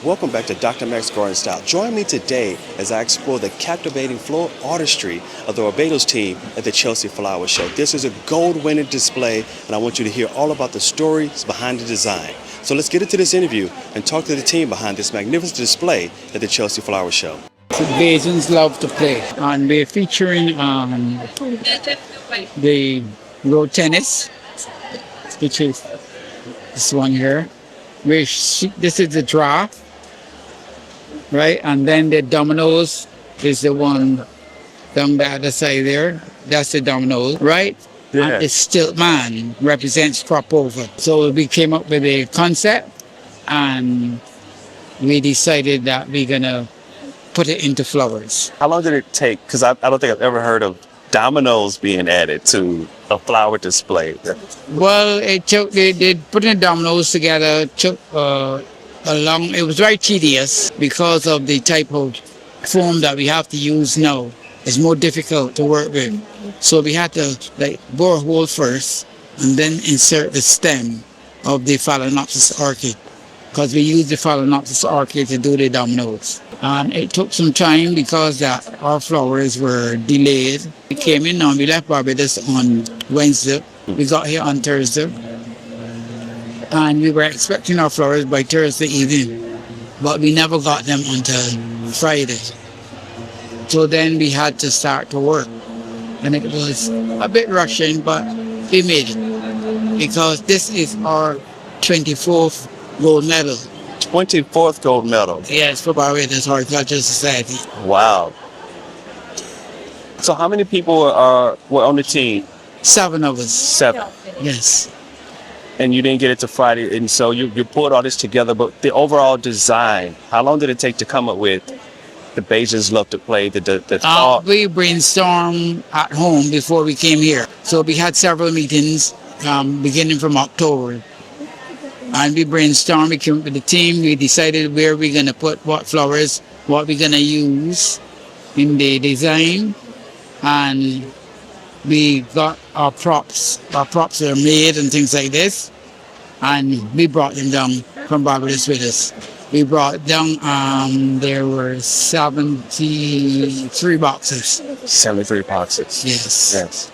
Welcome back to Dr. Max Garden Style. Join me today as I explore the captivating floral artistry of the Barbados team at the Chelsea Flower Show. This is a gold-winning display, and I want you to hear all about the stories behind the design. So let's get into this interview and talk to the team behind this magnificent display at the Chelsea Flower Show. Bajans love to play, and we're featuring the road tennis, which is this one here. This is the draft, right? And then the dominoes is the one down the other side there. That's the dominoes, right? Yeah. And the stilt man represents crop over. So we came up with a concept, and we decided that we're gonna put it into flowers. How long did it take? Because I don't think I've ever heard of dominoes being added to a flower display. Well, it took, they putting the dominoes together took it was very tedious because of the type of foam that we have to use now. It's more difficult to work with. So we had to bore a hole first and then insert the stem of the Phalaenopsis orchid, because we use the Phalaenopsis orchid to do the dominoes. And it took some time because our flowers were delayed. We came in and we left Barbados on Wednesday. We got here on Thursday. And we were expecting our flowers by Thursday evening, but we never got them until Friday. So then we had to start to work. And it was a bit rushing, but we made it, because this is our 24th gold medal. 24th gold medal. Yes, for Barbados Horticultural Society. Wow. So how many people were on the team? 7 of us. 7. Yes. And you didn't get it to Friday, and so you pulled all this together. But the overall design, how long did it take to come up with the Bajans love to play, the thought? We brainstormed at home before we came here. So we had several meetings beginning from October. And we brainstormed, we came up with the team, we decided where we're going to put what flowers, what we're going to use in the design. And we got our props. Our props are made and things like this. And we brought them down from Barbados with us. We brought down, there were 73 boxes. 73 boxes. Yes.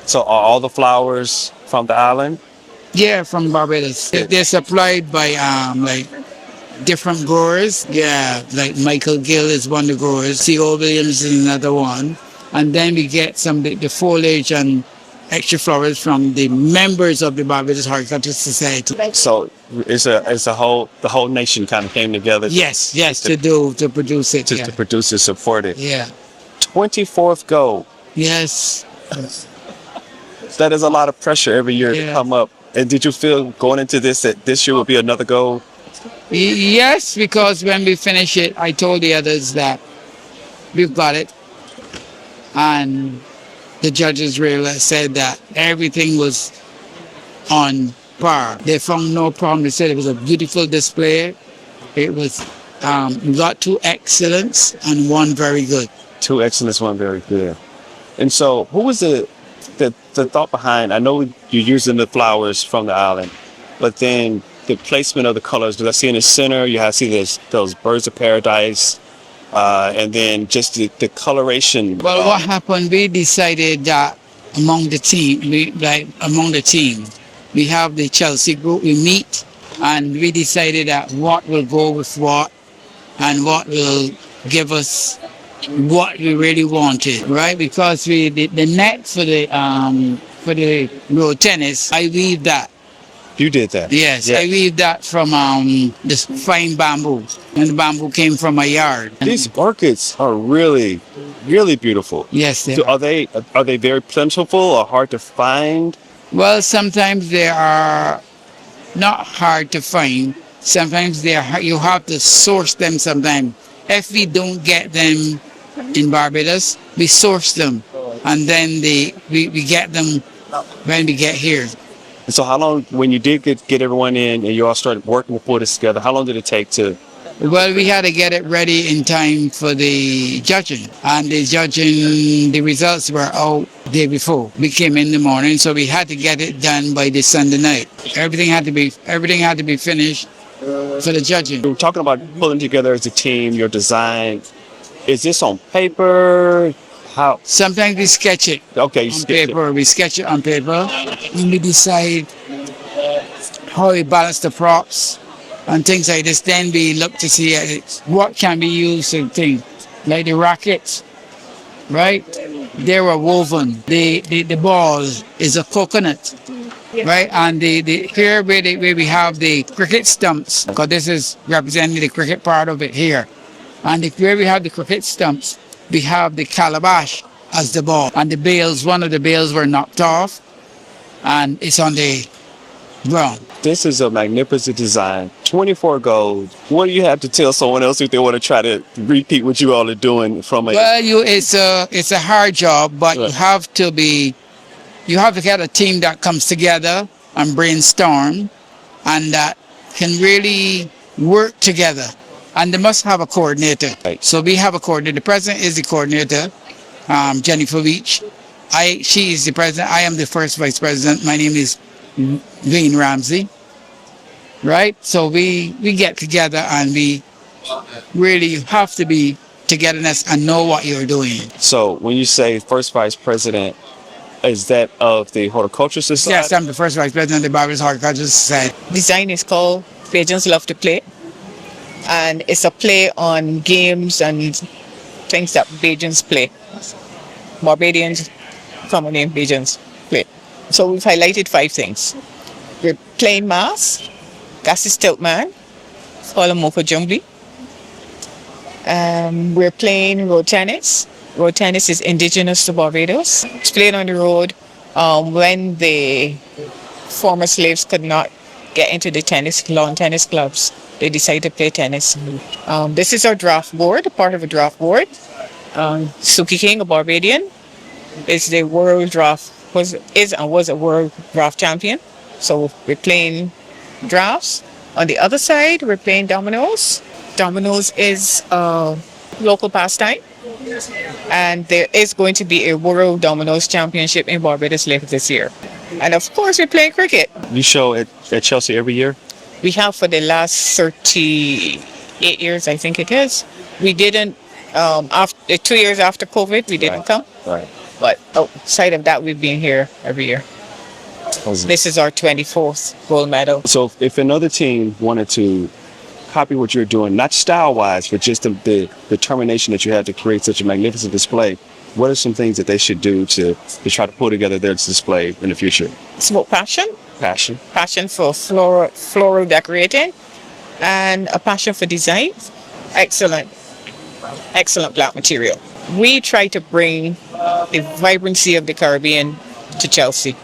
So are all the flowers from the island? Yeah, from Barbados. They're supplied by different growers. Yeah, like Michael Gill is one of the growers. C.O. Williams is another one. And then we get the foliage and extra flowers from the members of the Barbados Horticultural Society. So the whole nation kind of came together. Yes, to produce it. To produce and support it. Yeah. 24th gold. Yes. That is a lot of pressure every year to come up. And did you feel going into this that this year will be another gold? Yes, because when we finish it, I told the others that we've got it. And the judges really said that everything was on par. They found no problem. They said it was a beautiful display. It was, we got 2 excellents and 1 very good. 2 excellents, 1 very good. And so who was the thought behind, I know you're using the flowers from the island, but then the placement of the colors, do I see in the center, you have those birds of paradise, and then just the coloration. Well, what happened, we decided that among the team, we have the Chelsea group, we meet, and we decided that what will go with what, and what will give us what we really wanted, right? Because the net for the road tennis, I weaved that. You did that? Yes, I weaved that from this fine bamboo, and the bamboo came from my yard. These orchids are really, really beautiful. Yes, they are. Are they very plentiful or hard to find? Well, sometimes they are not hard to find. Sometimes you have to source them sometimes. If we don't get them in Barbados, we source them, and then we get them when we get here. And so how long, when you did get everyone in and you all started working to pull this together, how long did it take to? Well, we had to get it ready in time for the judging. And the results were out the day before. We came in the morning, so we had to get it done by the Sunday night. Everything had to be finished for the judging. We're talking about pulling together as a team, your design. Is this on paper? How? Sometimes we sketch it Okay, you on sketch it. paper. We sketch it on paper, and we decide how we balance the props and things like this. Then we look to see what can be used in things like the rackets, right? They were woven. The ball is a coconut, right? And the here where we have the cricket stumps, because this is representing the cricket part of it here. And where we have the cricket stumps, we have the calabash as the ball. And the bales, one of the bales were knocked off, and it's on the ground. This is a magnificent design. 24 gold. What do you have to tell someone else if they want to try to repeat what you all are doing from a... Well, it's a hard job, but Right. you have to get a team that comes together and brainstorm, and that can really work together. And they must have a coordinator. Right. So we have a coordinator. The president is the coordinator, Jennifer Beach. She is the president. I am the first vice president. My name is Wayne Ramsey. Right? So we get together, and we really have to be togetherness and know what you're doing. So when you say first vice president, is that of the Horticulture Society? Yes, I'm the first vice president of the Barbados Horticultural Society. Design is called Bajans Love to Play, and it's a play on games and things that Bajans play. Barbadians, common name Bajans play. So we've highlighted 5 things. We're playing mass, that's the stilt man, Mofa Jumbly. We're playing road tennis. Road tennis is indigenous to Barbados. It's played on the road when the former slaves could not get into the lawn tennis clubs. They decided to play tennis. This is our draft board, part of a draft board. Suki King, a Barbadian, is the world draft, was a world draft champion. So we're playing drafts. On the other side, we're playing dominoes. Dominoes is a local pastime. And there is going to be a World Dominoes Championship in Barbados later this year. And of course, we're playing cricket. You show at Chelsea every year? We have for the last 38 years, I think it is. We didn't, after 2 years after COVID, we didn't come. Right. But outside of that, we've been here every year. This is our 24th gold medal. So if another team wanted to copy what you're doing, not style-wise, but just the determination that you have to create such a magnificent display, what are some things that they should do to try to pull together their display in the future? It's about passion. Passion. Passion for floral decorating, and a passion for design. Excellent black material. We try to bring the vibrancy of the Caribbean to Chelsea.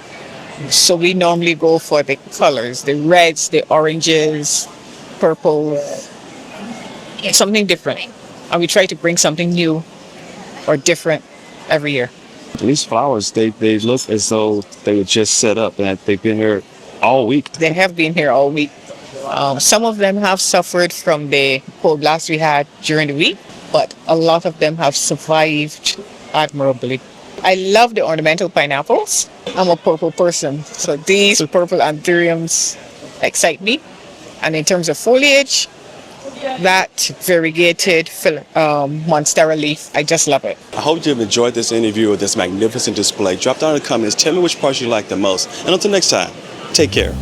So we normally go for the colors, the reds, the oranges, purple, something different. And we try to bring something new or different every year. These flowers, they look as though they were just set up and they've been here all week. They have been here all week. Some of them have suffered from the cold blast we had during the week, but a lot of them have survived admirably. I love the ornamental pineapples. I'm a purple person, so these purple anthuriums excite me. And in terms of foliage, that variegated monstera leaf, I just love it. I hope you've enjoyed this interview with this magnificent display. Drop down in the comments, tell me which parts you like the most. And until next time, take care.